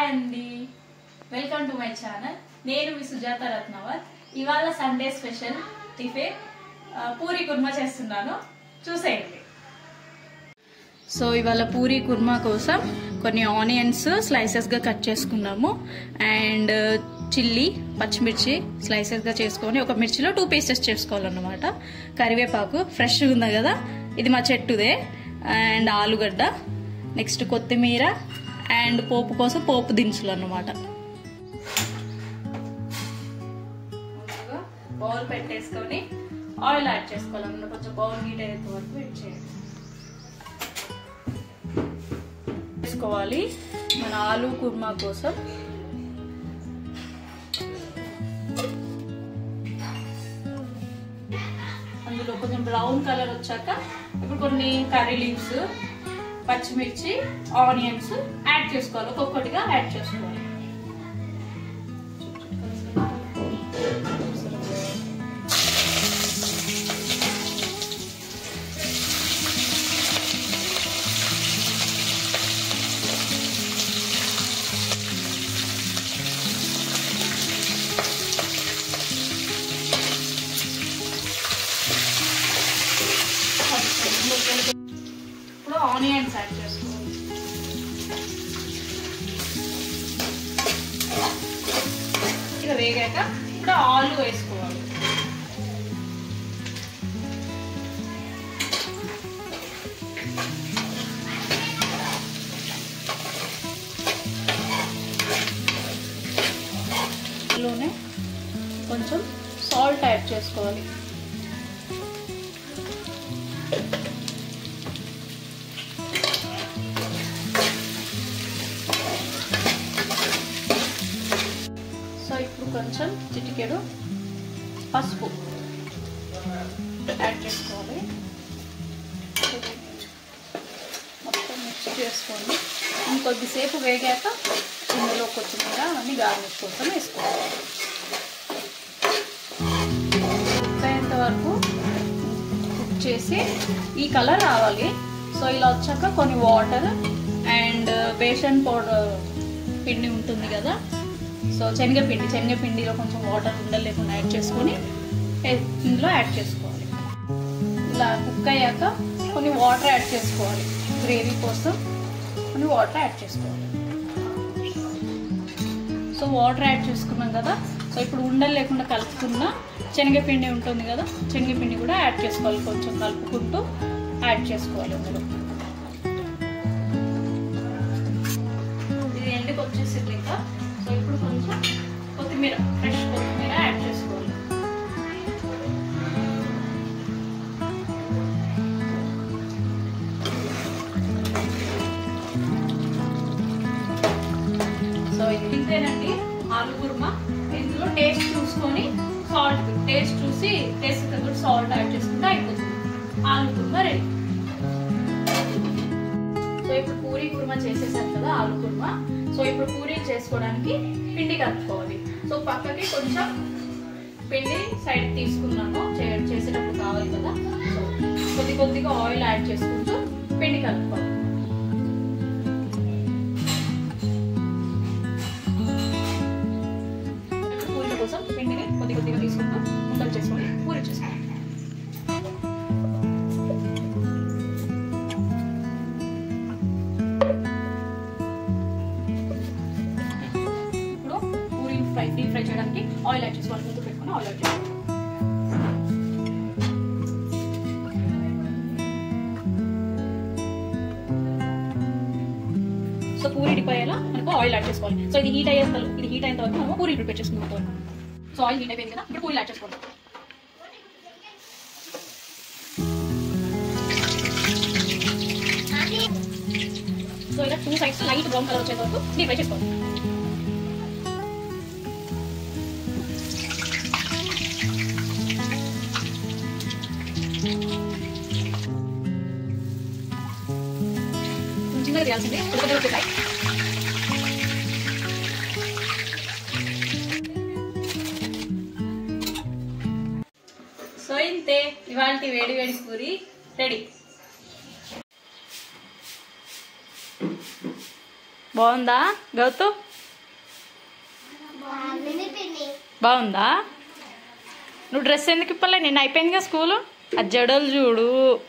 Hi అండి, welcome to my channel. నేను మీ సుజాత రత్నవత్. ఇవాళ Sunday special tiffin puri kurma చేస్తున్నాను, చూసేయండి. సో ఇవాళ పూరి కుర్మా కోసం కొన్ని ఆనియన్స్ స్లైసెస్గా కట్ చేసుకున్నాము అండ్ చిల్లీ పచ్చిమిర్చి స్లైసెస్గా చేసుకొని ఒక మిర్చిలో 2 పీసెస్ చేసుకోవాలన్నమాట. కరివేపాకు ఫ్రెష్గా ఉంది కదా, ఇది మా చెట్టుదే. అండ్ ఆలుగడ్డ, నెక్స్ట్ కొత్తిమీర అండ్ పోపు కోసం పోపు దినుసులు అన్నమాట. బౌల్ పెట్టేసుకొని ఆయిల్ యాడ్ చేసుకోవాలన్నమాట. కొంచెం బౌల్ హీట్ అయ్యేంత వరకు వెయిట్ చేయండి. వేసుకోవాలి మన ఆలు కుర్మా కోసం. అందులో కొంచెం బ్రౌన్ కలర్ వచ్చాక ఇప్పుడు కొన్ని కర్రీ లీవ్స్, పచ్చిమిర్చి, ఆనియన్స్ యాడ్ చేసుకోవాలి. ఒక్కొక్కటిగా యాడ్ చేసుకోవాలి. ఇప్పుడు ఆనియన్స్ యాడ్ చేసుకోవాలి. ఇక వేగాక ఇప్పుడు ఆలు వేసుకోవాలి. ఇందులోనే కొంచెం సాల్ట్ యాడ్ చేసుకోవాలి. ఇప్పుడు కొంచెం చిటికెడు పసుపు యాడ్ చేసుకోవాలి. మొత్తం మిక్స్ చేసుకోండి. ఇంకొద్దిసేపు వేగాక ఇందులో కొత్తిమీర అవన్నీ గార్నిష్ కోసం వేసుకోవాలి. కుక్ అయ్యేంత వరకు కుక్ చేసి ఈ కలర్ రావాలి. సో ఇలా వచ్చాక కొన్ని వాటర్ అండ్ బేసన్ పౌడర్ పిండి ఉంటుంది కదా, సో శనగపిండిలో కొంచెం వాటర్ ఉండలేకుండా యాడ్ చేసుకొని ఇందులో యాడ్ చేసుకోవాలి. ఇలా కుక్ అయ్యాక కొన్ని వాటర్ యాడ్ చేసుకోవాలి. గ్రేవీ కోసం కొన్ని వాటర్ యాడ్ చేసుకోవాలి. సో వాటర్ యాడ్ చేసుకున్నాం కదా, సో ఇప్పుడు ఉండలు లేకుండా కలుపుకున్న శనగపిండి ఉంటుంది కదా, శనగపిండి కూడా యాడ్ చేసుకోవాలి. కొంచెం కలుపుకుంటూ యాడ్ చేసుకోవాలి. అందులో ఇది ఎండుకు వచ్చేసింది ఇంకా. సో ఇప్పుడు కొంచెం కొత్తిమీర, ఫ్రెష్ కొత్తిమీర యాడ్ చేసుకోవాలి. సో ఇంతేనండి ఆలు కుర్మా. ఇందులో టేస్ట్ చూసుకొని సాల్ట్ టేస్ట్ చూసి టేస్ట్ తగ్గట్టు సాల్ట్ యాడ్ చేసుకుంటే అయిపోతుంది. ఆలు కుర్మా రెడీ. సో ఇప్పుడు పూరి కుర్మా చేసేసాను కదా, ఆలు కుర్మా. సో ఇప్పుడు పూరీ చేసుకోవడానికి పిండి కలుపుకోవాలి. సో పక్కకి కొంచెం పిండి సైడ్ తీసుకున్నాను, చేసేటప్పుడు కావాలి కదా. సో కొద్దిగా ఆయిల్ యాడ్ చేసుకుంటూ పిండి కలుపుకోవాలి. పూరీ కోసం పిండిని కొద్దిగా తీసుకుంటూ ఉండలు చేసుకొని పూరీ చేసుకోవాలి. డీప్ ఫ్రై చేయడానికి ఆయిల్ యాడ్ చేసుకోవాలి. ముందు పెట్టుకుని ఆయిల్ యాడ్ చేసుకోవాలి. సో పూరి డిప్ అయ్యేలా మనకు ఆయిల్ యాడ్ చేసుకోవాలి. సో ఇది హీట్ అయ్యేంత వరకు మనం పూరి ప్రిపేర్ చేసుకుంటాం. సో ఆయిల్ హీట్ అయిపోయింది కదా, ఇప్పుడు పూరి యాడ్ చేసుకోవాలి. సో ఇలా 2 సైడ్స్ లైట్ బ్రౌన్ కలర్ వచ్చేంత వరకు డీప్ ఫ్రై చేసుకోవాలి. చిన్నగా చేయాల్సింది ఉడకగా వచ్చేసాయి. సో ఇంతే ఇవాళ వేడి పూరి రెడీ. బాగుందా గౌతమ్? బాగుందా? నువ్వు డ్రెస్ ఎందుకు ఇప్పలే? నిన్న అయిపోయిందిగా స్కూలు. ఆ జడలు చూడు.